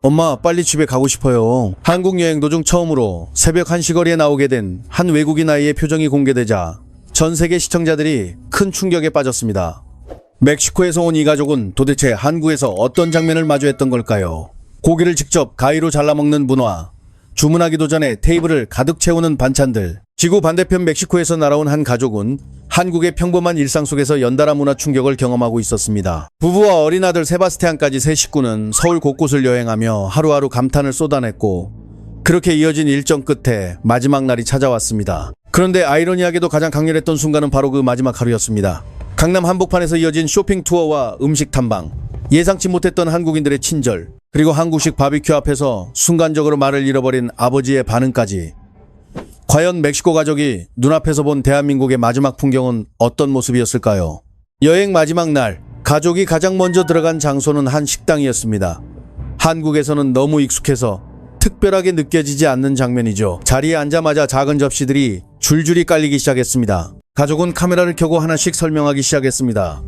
엄마, 빨리 집에 가고 싶어요. 한국 여행 도중 처음으로 새벽 1시 거리에 나오게 된 한 외국인 아이의 표정이 공개되자 전 세계 시청자들이 큰 충격에 빠졌습니다. 멕시코에서 온 이 가족은 도대체 한국에서 어떤 장면을 마주했던 걸까요? 고기를 직접 가위로 잘라먹는 문화, 주문하기도 전에 테이블을 가득 채우는 반찬들. 지구 반대편 멕시코에서 날아온 한 가족은 한국의 평범한 일상 속에서 연달아 문화 충격을 경험하고 있었습니다. 부부와 어린 아들 세바스티안까지 세 식구는 서울 곳곳을 여행하며 하루하루 감탄을 쏟아냈고, 그렇게 이어진 일정 끝에 마지막 날이 찾아왔습니다. 그런데 아이러니하게도 가장 강렬했던 순간은 바로 그 마지막 하루였습니다. 강남 한복판에서 이어진 쇼핑 투어와 음식 탐방, 예상치 못했던 한국인들의 친절, 그리고 한국식 바비큐 앞에서 순간적으로 말을 잃어버린 아버지의 반응까지. 과연 멕시코 가족이 눈앞에서 본 대한민국의 마지막 풍경은 어떤 모습이었을까요? 여행 마지막 날, 가족이 가장 먼저 들어간 장소는 한 식당이었습니다. 한국에서는 너무 익숙해서 특별하게 느껴지지 않는 장면이죠. 자리에 앉자마자 작은 접시들이 줄줄이 깔리기 시작했습니다. 가족은 카메라를 켜고 하나씩 설명하기 시작했습니다.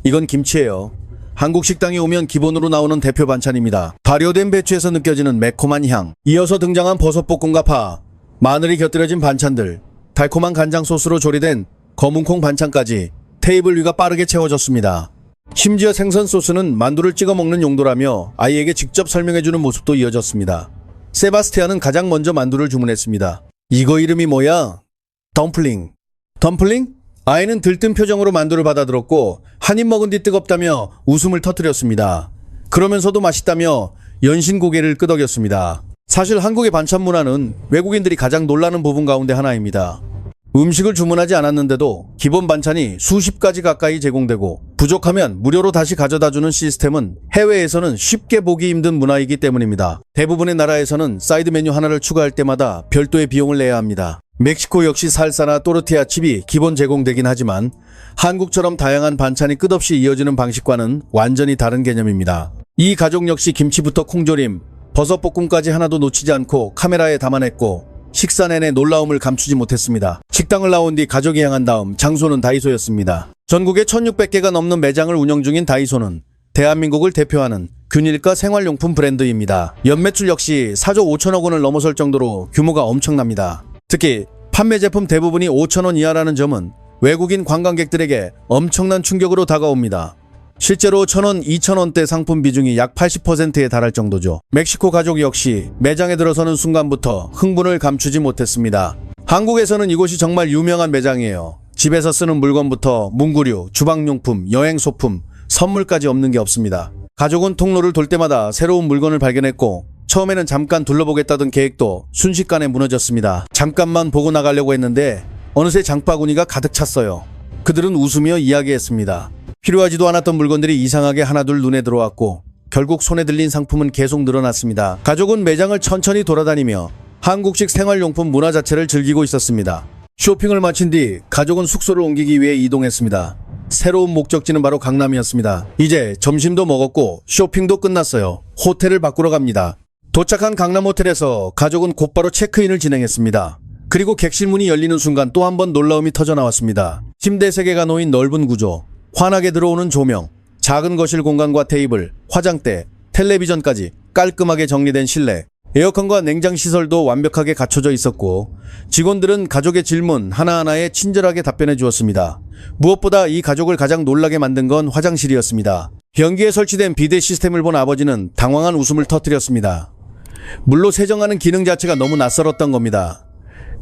이건 김치예요. 한국 식당에 오면 기본으로 나오는 대표 반찬입니다. 발효된 배추에서 느껴지는 매콤한 향, 이어서 등장한 버섯볶음과 파, 마늘이 곁들여진 반찬들, 달콤한 간장 소스로 조리된 검은콩 반찬까지 테이블 위가 빠르게 채워졌습니다. 심지어 생선 소스는 만두를 찍어 먹는 용도라며 아이에게 직접 설명해주는 모습도 이어졌습니다. 세바스티안은 가장 먼저 만두를 주문했습니다. 이거 이름이 뭐야? 덤플링. 덤플링? 아이는 들뜬 표정으로 만두를 받아들었고 한 입 먹은 뒤 뜨겁다며 웃음을 터뜨렸습니다. 그러면서도 맛있다며 연신 고개를 끄덕였습니다. 사실 한국의 반찬 문화는 외국인들이 가장 놀라는 부분 가운데 하나입니다. 음식을 주문하지 않았는데도 기본 반찬이 수십 가지 가까이 제공되고 부족하면 무료로 다시 가져다주는 시스템은 해외에서는 쉽게 보기 힘든 문화이기 때문입니다. 대부분의 나라에서는 사이드 메뉴 하나를 추가할 때마다 별도의 비용을 내야 합니다. 멕시코 역시 살사나 또르티아 칩이 기본 제공되긴 하지만 한국처럼 다양한 반찬이 끝없이 이어지는 방식과는 완전히 다른 개념입니다. 이 가족 역시 김치부터 콩조림, 버섯볶음까지 하나도 놓치지 않고 카메라에 담아냈고 식사 내내 놀라움을 감추지 못했습니다. 식당을 나온 뒤 가족이 향한 다음 장소는 다이소였습니다. 전국에 1600개가 넘는 매장을 운영 중인 다이소는 대한민국을 대표하는 균일가 생활용품 브랜드입니다. 연매출 역시 4조 5천억 원을 넘어설 정도로 규모가 엄청납니다. 특히 판매 제품 대부분이 5천원 이하라는 점은 외국인 관광객들에게 엄청난 충격으로 다가옵니다. 실제로 1,000원, 2,000원대 상품 비중이 약 80%에 달할 정도죠. 멕시코 가족 역시 매장에 들어서는 순간부터 흥분을 감추지 못했습니다. 한국에서는 이곳이 정말 유명한 매장이에요. 집에서 쓰는 물건부터 문구류, 주방용품, 여행소품, 선물까지 없는 게 없습니다. 가족은 통로를 돌 때마다 새로운 물건을 발견했고 처음에는 잠깐 둘러보겠다던 계획도 순식간에 무너졌습니다. 잠깐만 보고 나가려고 했는데 어느새 장바구니가 가득 찼어요. 그들은 웃으며 이야기했습니다. 필요하지도 않았던 물건들이 이상하게 하나둘 눈에 들어왔고 결국 손에 들린 상품은 계속 늘어났습니다. 가족은 매장을 천천히 돌아다니며 한국식 생활용품 문화 자체를 즐기고 있었습니다. 쇼핑을 마친 뒤 가족은 숙소를 옮기기 위해 이동했습니다. 새로운 목적지는 바로 강남이었습니다. 이제 점심도 먹었고 쇼핑도 끝났어요. 호텔을 바꾸러 갑니다. 도착한 강남 호텔에서 가족은 곧바로 체크인을 진행했습니다. 그리고 객실 문이 열리는 순간 또 한 번 놀라움이 터져나왔습니다. 침대 3개가 놓인 넓은 구조, 환하게 들어오는 조명, 작은 거실 공간과 테이블, 화장대, 텔레비전까지 깔끔하게 정리된 실내, 에어컨과 냉장 시설도 완벽하게 갖춰져 있었고 직원들은 가족의 질문 하나하나에 친절하게 답변해 주었습니다. 무엇보다 이 가족을 가장 놀라게 만든 건 화장실이었습니다. 변기에 설치된 비데 시스템을 본 아버지는 당황한 웃음을 터뜨렸습니다. 물로 세정하는 기능 자체가 너무 낯설었던 겁니다.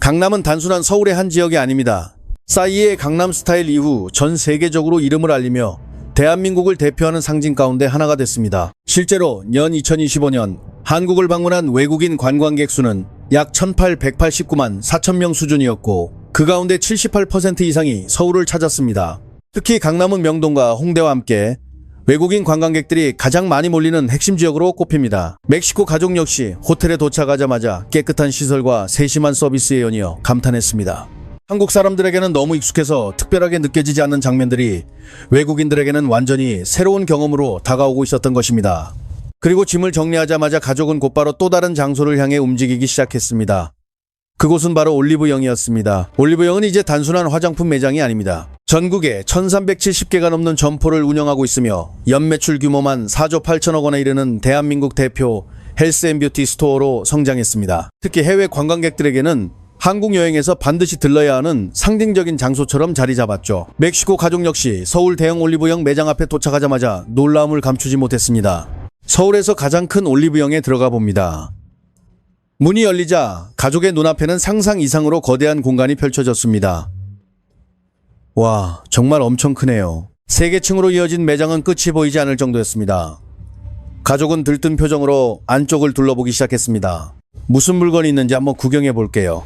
강남은 단순한 서울의 한 지역이 아닙니다. 싸이의 강남 스타일 이후 전 세계적으로 이름을 알리며 대한민국을 대표하는 상징 가운데 하나가 됐습니다. 실제로 연 2025년 한국을 방문한 외국인 관광객 수는 약 1,189만 4천명 수준이었고 그 가운데 78% 이상이 서울을 찾았습니다. 특히 강남은 명동과 홍대와 함께 외국인 관광객들이 가장 많이 몰리는 핵심 지역으로 꼽힙니다. 멕시코 가족 역시 호텔에 도착하자마자 깨끗한 시설과 세심한 서비스에 연이어 감탄했습니다. 한국 사람들에게는 너무 익숙해서 특별하게 느껴지지 않는 장면들이 외국인들에게는 완전히 새로운 경험으로 다가오고 있었던 것입니다. 그리고 짐을 정리하자마자 가족은 곧바로 또 다른 장소를 향해 움직이기 시작했습니다. 그곳은 바로 올리브영이었습니다. 올리브영은 이제 단순한 화장품 매장이 아닙니다. 전국에 1370개가 넘는 점포를 운영하고 있으며 연매출 규모만 4조 8천억 원에 이르는 대한민국 대표 헬스앤뷰티 스토어로 성장했습니다. 특히 해외 관광객들에게는 한국 여행에서 반드시 들러야 하는 상징적인 장소처럼 자리 잡았죠. 멕시코 가족 역시 서울 대형 올리브영 매장 앞에 도착하자마자 놀라움을 감추지 못했습니다. 서울에서 가장 큰 올리브영에 들어가 봅니다. 문이 열리자 가족의 눈앞에는 상상 이상으로 거대한 공간이 펼쳐졌습니다. 와, 정말 엄청 크네요. 3개 층으로 이어진 매장은 끝이 보이지 않을 정도였습니다. 가족은 들뜬 표정으로 안쪽을 둘러보기 시작했습니다. 무슨 물건이 있는지 한번 구경해 볼게요.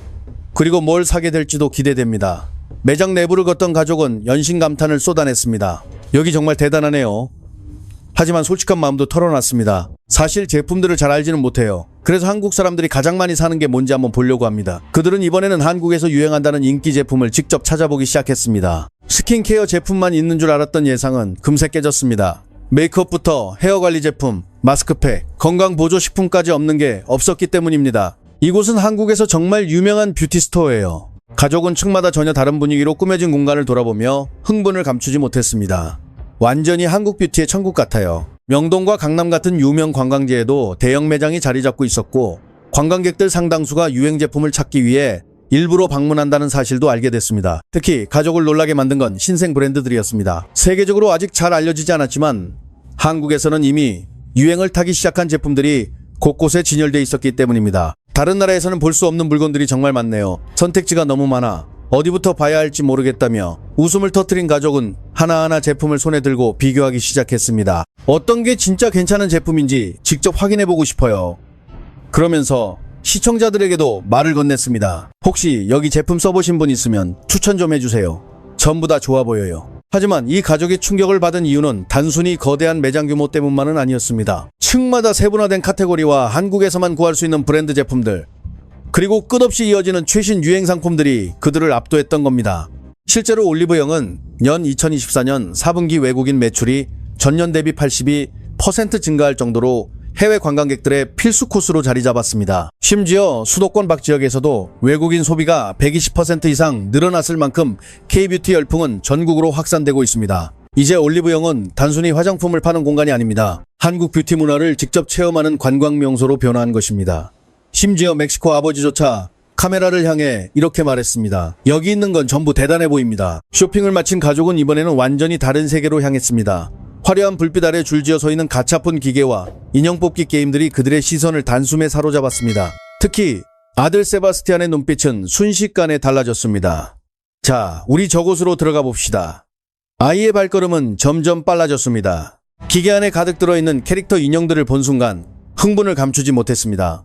그리고 뭘 사게 될지도 기대됩니다. 매장 내부를 걷던 가족은 연신 감탄을 쏟아냈습니다. 여기 정말 대단하네요. 하지만 솔직한 마음도 털어놨습니다. 사실 제품들을 잘 알지는 못해요. 그래서 한국 사람들이 가장 많이 사는 게 뭔지 한번 보려고 합니다. 그들은 이번에는 한국에서 유행한다는 인기 제품을 직접 찾아보기 시작했습니다. 스킨케어 제품만 있는 줄 알았던 예상은 금세 깨졌습니다. 메이크업부터 헤어관리 제품, 마스크팩, 건강보조식품까지 없는 게 없었기 때문입니다. 이곳은 한국에서 정말 유명한 뷰티 스토어예요. 가족은 층마다 전혀 다른 분위기로 꾸며진 공간을 돌아보며 흥분을 감추지 못했습니다. 완전히 한국 뷰티의 천국 같아요. 명동과 강남 같은 유명 관광지에도 대형 매장이 자리 잡고 있었고 관광객들 상당수가 유행 제품을 찾기 위해 일부러 방문한다는 사실도 알게 됐습니다. 특히 가족을 놀라게 만든 건 신생 브랜드들이었습니다. 세계적으로 아직 잘 알려지지 않았지만 한국에서는 이미 유행을 타기 시작한 제품들이 곳곳에 진열돼 있었기 때문입니다. 다른 나라에서는 볼 수 없는 물건들이 정말 많네요. 선택지가 너무 많아 어디부터 봐야 할지 모르겠다며 웃음을 터뜨린 가족은 하나하나 제품을 손에 들고 비교하기 시작했습니다. 어떤 게 진짜 괜찮은 제품인지 직접 확인해보고 싶어요. 그러면서 시청자들에게도 말을 건넸습니다. 혹시 여기 제품 써보신 분 있으면 추천 좀 해주세요. 전부 다 좋아 보여요. 하지만 이 가족이 충격을 받은 이유는 단순히 거대한 매장 규모 때문만은 아니었습니다. 층마다 세분화된 카테고리와 한국에서만 구할 수 있는 브랜드 제품들, 그리고 끝없이 이어지는 최신 유행 상품들이 그들을 압도했던 겁니다. 실제로 올리브영은 연 2024년 4분기 외국인 매출이 전년 대비 82% 증가할 정도로 해외 관광객들의 필수 코스로 자리 잡았습니다. 심지어 수도권 밖 지역에서도 외국인 소비가 120% 이상 늘어났을 만큼 K-뷰티 열풍은 전국으로 확산되고 있습니다. 이제 올리브영은 단순히 화장품을 파는 공간이 아닙니다. 한국 뷰티 문화를 직접 체험하는 관광 명소로 변화한 것입니다. 심지어 멕시코 아버지조차 카메라를 향해 이렇게 말했습니다. 여기 있는 건 전부 대단해 보입니다. 쇼핑을 마친 가족은 이번에는 완전히 다른 세계로 향했습니다. 화려한 불빛 아래 줄지어 서 있는 가차폰 기계와 인형 뽑기 게임들이 그들의 시선을 단숨에 사로잡았습니다. 특히 아들 세바스티안의 눈빛은 순식간에 달라졌습니다. 자, 우리 저곳으로 들어가 봅시다. 아이의 발걸음은 점점 빨라졌습니다. 기계 안에 가득 들어있는 캐릭터 인형들을 본 순간 흥분을 감추지 못했습니다.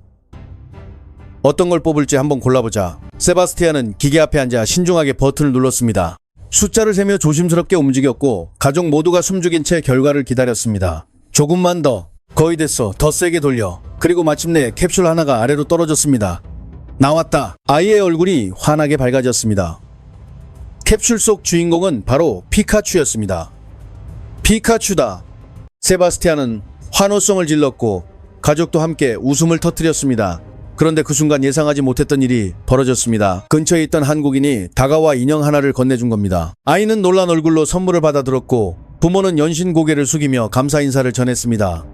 어떤 걸 뽑을지 한번 골라보자. 세바스티안은 기계 앞에 앉아 신중하게 버튼을 눌렀습니다. 숫자를 세며 조심스럽게 움직였고 가족 모두가 숨죽인 채 결과를 기다렸습니다. 조금만 더. 거의 됐어. 더 세게 돌려. 그리고 마침내 캡슐 하나가 아래로 떨어졌습니다. 나왔다. 아이의 얼굴이 환하게 밝아졌습니다. 캡슐 속 주인공은 바로 피카츄였습니다. 피카츄다. 세바스티안은 환호성을 질렀고 가족도 함께 웃음을 터뜨렸습니다. 그런데 그 순간 예상하지 못했던 일이 벌어졌습니다. 근처에 있던 한국인이 다가와 인형 하나를 건네준 겁니다. 아이는 놀란 얼굴로 선물을 받아들었고 부모는 연신 고개를 숙이며 감사 인사를 전했습니다.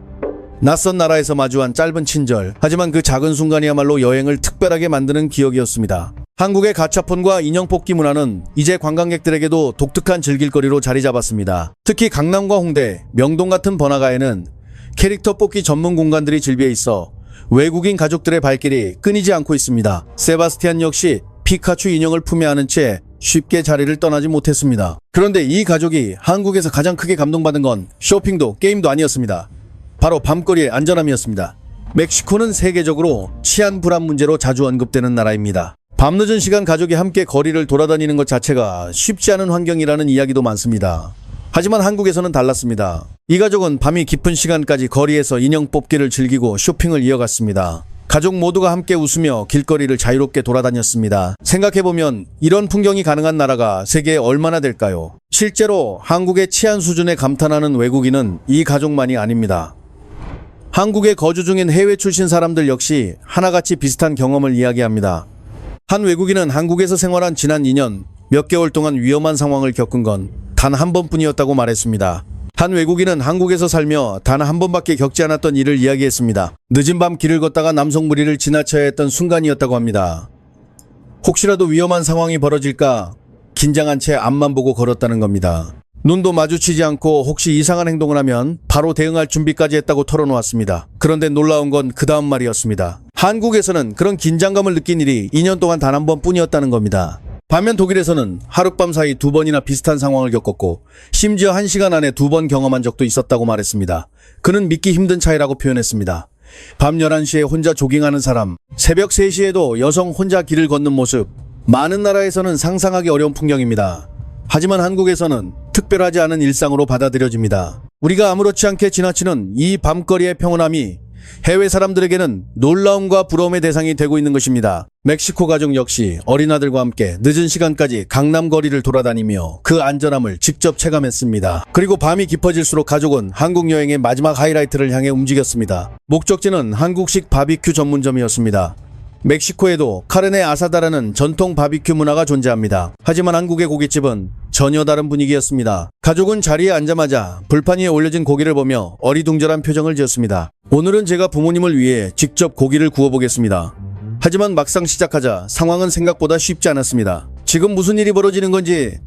낯선 나라에서 마주한 짧은 친절, 하지만 그 작은 순간이야말로 여행을 특별하게 만드는 기억이었습니다. 한국의 가차폰과 인형 뽑기 문화는 이제 관광객들에게도 독특한 즐길거리로 자리 잡았습니다. 특히 강남과 홍대, 명동 같은 번화가에는 캐릭터 뽑기 전문 공간들이 즐비해 있어 외국인 가족들의 발길이 끊이지 않고 있습니다. 세바스티안 역시 피카츄 인형을 품에 안은 채 쉽게 자리를 떠나지 못했습니다. 그런데 이 가족이 한국에서 가장 크게 감동받은 건 쇼핑도 게임도 아니었습니다. 바로 밤거리의 안전함이었습니다. 멕시코는 세계적으로 치안 불안 문제로 자주 언급되는 나라입니다. 밤늦은 시간 가족이 함께 거리를 돌아다니는 것 자체가 쉽지 않은 환경이라는 이야기도 많습니다. 하지만 한국에서는 달랐습니다. 이 가족은 밤이 깊은 시간까지 거리에서 인형 뽑기를 즐기고 쇼핑을 이어갔습니다. 가족 모두가 함께 웃으며 길거리를 자유롭게 돌아다녔습니다. 생각해보면 이런 풍경이 가능한 나라가 세계에 얼마나 될까요? 실제로 한국의 치안 수준에 감탄하는 외국인은 이 가족만이 아닙니다. 한국에 거주 중인 해외 출신 사람들 역시 하나같이 비슷한 경험을 이야기합니다. 한 외국인은 한국에서 생활한 지난 2년 몇 개월 동안 위험한 상황을 겪은 건 단 한 번뿐이었다고 말했습니다. 한 외국인은 한국에서 살며 단 한 번밖에 겪지 않았던 일을 이야기했습니다. 늦은 밤 길을 걷다가 남성 무리를 지나쳐야 했던 순간이었다고 합니다. 혹시라도 위험한 상황이 벌어질까 긴장한 채 앞만 보고 걸었다는 겁니다. 눈도 마주치지 않고 혹시 이상한 행동을 하면 바로 대응할 준비까지 했다고 털어놓았습니다. 그런데 놀라운 건 그 다음 말이었습니다. 한국에서는 그런 긴장감을 느낀 일이 2년 동안 단 한 번뿐이었다는 겁니다. 반면 독일에서는 하룻밤 사이 2번이나 비슷한 상황을 겪었고 심지어 1시간 안에 2번 경험한 적도 있었다고 말했습니다. 그는 믿기 힘든 차이라고 표현했습니다. 밤 11시에 혼자 조깅하는 사람, 새벽 3시에도 여성 혼자 길을 걷는 모습, 많은 나라에서는 상상하기 어려운 풍경입니다. 하지만 한국에서는 특별하지 않은 일상으로 받아들여집니다. 우리가 아무렇지 않게 지나치는 이 밤거리의 평온함이 해외 사람들에게는 놀라움과 부러움의 대상이 되고 있는 것입니다. 멕시코 가족 역시 어린아들과 함께 늦은 시간까지 강남 거리를 돌아다니며 그 안전함을 직접 체감했습니다. 그리고 밤이 깊어질수록 가족은 한국 여행의 마지막 하이라이트를 향해 움직였습니다. 목적지는 한국식 바비큐 전문점이었습니다. 멕시코에도 카르네 아사다라는 전통 바비큐 문화가 존재합니다. 하지만 한국의 고깃집은 전혀 다른 분위기였습니다. 가족은 자리에 앉자마자 불판 위에 올려진 고기를 보며 어리둥절한 표정을 지었습니다. 오늘은 제가 부모님을 위해 직접 고기를 구워보겠습니다. 하지만 막상 시작하자 상황은 생각보다 쉽지 않았습니다. 지금 무슨 일이 벌어지는 건지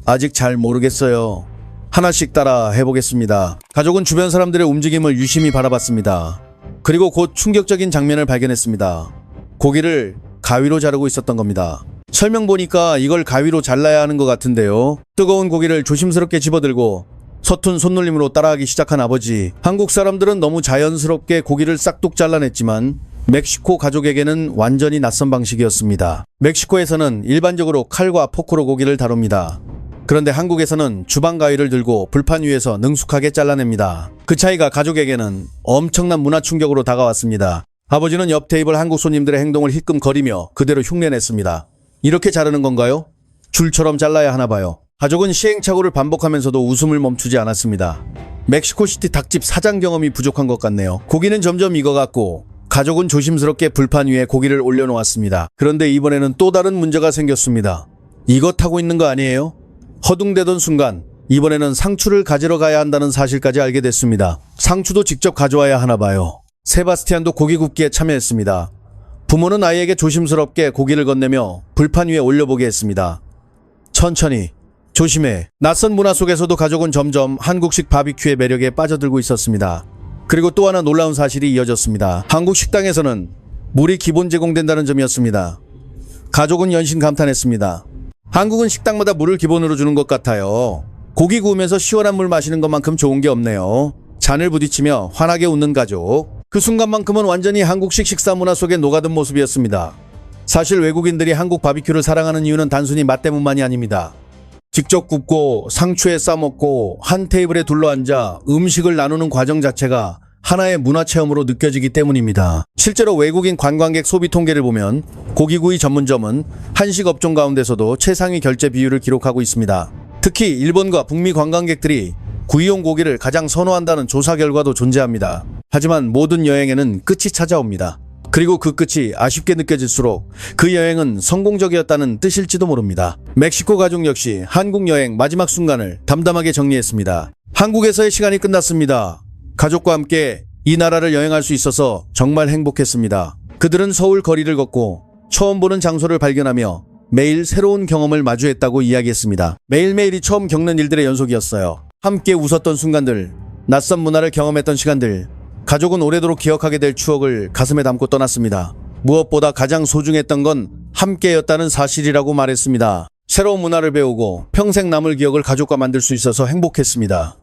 아직 잘 모르겠어요. 하나씩 따라 해보겠습니다. 가족은 주변 사람들의 움직임을 유심히 바라봤습니다. 그리고 곧 충격적인 장면을 발견했습니다. 고기를 가위로 자르고 있었던 겁니다. 설명 보니까 이걸 가위로 잘라야 하는 것 같은데요. 뜨거운 고기를 조심스럽게 집어들고 서툰 손놀림으로 따라하기 시작한 아버지. 한국 사람들은 너무 자연스럽게 고기를 싹둑 잘라냈지만 멕시코 가족에게는 완전히 낯선 방식이었습니다. 멕시코에서는 일반적으로 칼과 포크로 고기를 다룹니다. 그런데 한국에서는 주방 가위를 들고 불판 위에서 능숙하게 잘라냅니다. 그 차이가 가족에게는 엄청난 문화 충격으로 다가왔습니다. 아버지는 옆 테이블 한국 손님들의 행동을 희끔거리며 그대로 흉내냈습니다. 이렇게 자르는 건가요? 줄처럼 잘라야 하나 봐요. 가족은 시행착오를 반복하면서도 웃음을 멈추지 않았습니다. 멕시코시티 닭집 사장 경험이 부족한 것 같네요. 고기는 점점 익어갔고 가족은 조심스럽게 불판 위에 고기를 올려놓았습니다. 그런데 이번에는 또 다른 문제가 생겼습니다. 이거 타고 있는 거 아니에요? 허둥대던 순간 이번에는 상추를 가지러 가야 한다는 사실까지 알게 됐습니다. 상추도 직접 가져와야 하나 봐요. 세바스티안도 고기 굽기에 참여했습니다. 부모는 아이에게 조심스럽게 고기를 건네며 불판 위에 올려보게 했습니다. 천천히, 조심해. 낯선 문화 속에서도 가족은 점점 한국식 바비큐의 매력에 빠져들고 있었습니다. 그리고 또 하나 놀라운 사실이 이어졌습니다. 한국 식당에서는 물이 기본 제공된다는 점이었습니다. 가족은 연신 감탄했습니다. 한국은 식당마다 물을 기본으로 주는 것 같아요. 고기 구우면서 시원한 물 마시는 것만큼 좋은 게 없네요. 잔을 부딪히며 환하게 웃는 가족. 그 순간만큼은 완전히 한국식 식사 문화 속에 녹아든 모습이었습니다. 사실 외국인들이 한국 바비큐를 사랑하는 이유는 단순히 맛 때문만이 아닙니다. 직접 굽고 상추에 싸먹고 한 테이블에 둘러앉아 음식을 나누는 과정 자체가 하나의 문화체험으로 느껴지기 때문입니다. 실제로 외국인 관광객 소비 통계를 보면 고기구이 전문점은 한식 업종 가운데서도 최상위 결제 비율을 기록하고 있습니다. 특히 일본과 북미 관광객들이 구이용 고기를 가장 선호한다는 조사 결과도 존재합니다. 하지만 모든 여행에는 끝이 찾아옵니다. 그리고 그 끝이 아쉽게 느껴질수록 그 여행은 성공적이었다는 뜻일지도 모릅니다. 멕시코 가족 역시 한국 여행 마지막 순간을 담담하게 정리했습니다. 한국에서의 시간이 끝났습니다. 가족과 함께 이 나라를 여행할 수 있어서 정말 행복했습니다. 그들은 서울 거리를 걷고 처음 보는 장소를 발견하며 매일 새로운 경험을 마주했다고 이야기했습니다. 매일매일이 처음 겪는 일들의 연속이었어요. 함께 웃었던 순간들, 낯선 문화를 경험했던 시간들, 가족은 오래도록 기억하게 될 추억을 가슴에 담고 떠났습니다. 무엇보다 가장 소중했던 건 함께였다는 사실이라고 말했습니다. 새로운 문화를 배우고 평생 남을 기억을 가족과 만들 수 있어서 행복했습니다.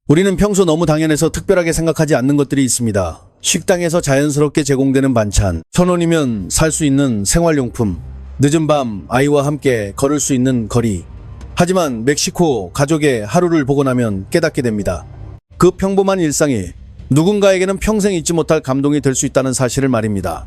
우리는 평소 너무 당연해서 특별하게 생각하지 않는 것들이 있습니다. 식당에서 자연스럽게 제공되는 반찬, 1,000원이면 살 수 있는 생활용품, 늦은 밤 아이와 함께 걸을 수 있는 거리. 하지만 멕시코 가족의 하루를 보고 나면 깨닫게 됩니다. 그 평범한 일상이 누군가에게는 평생 잊지 못할 감동이 될 수 있다는 사실을 말입니다.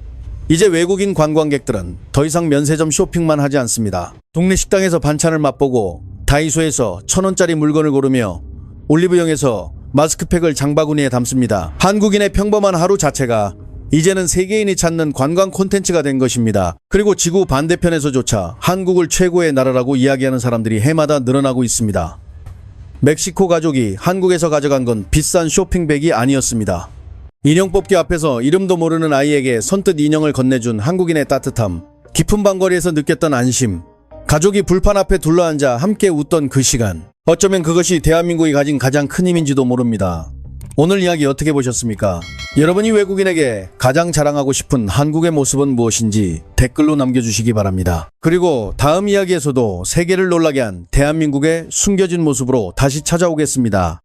이제 외국인 관광객들은 더 이상 면세점 쇼핑만 하지 않습니다. 동네 식당에서 반찬을 맛보고 다이소에서 1,000원짜리 물건을 고르며 올리브영에서 마스크팩을 장바구니에 담습니다. 한국인의 평범한 하루 자체가 이제는 세계인이 찾는 관광 콘텐츠가 된 것입니다. 그리고 지구 반대편에서조차 한국을 최고의 나라라고 이야기하는 사람들이 해마다 늘어나고 있습니다. 멕시코 가족이 한국에서 가져간 건 비싼 쇼핑백이 아니었습니다. 인형 뽑기 앞에서 이름도 모르는 아이에게 선뜻 인형을 건네준 한국인의 따뜻함, 깊은 밤거리에서 느꼈던 안심, 가족이 불판 앞에 둘러앉아 함께 웃던 그 시간, 어쩌면 그것이 대한민국이 가진 가장 큰 힘인지도 모릅니다. 오늘 이야기 어떻게 보셨습니까? 여러분이 외국인에게 가장 자랑하고 싶은 한국의 모습은 무엇인지 댓글로 남겨주시기 바랍니다. 그리고 다음 이야기에서도 세계를 놀라게 한 대한민국의 숨겨진 모습으로 다시 찾아오겠습니다.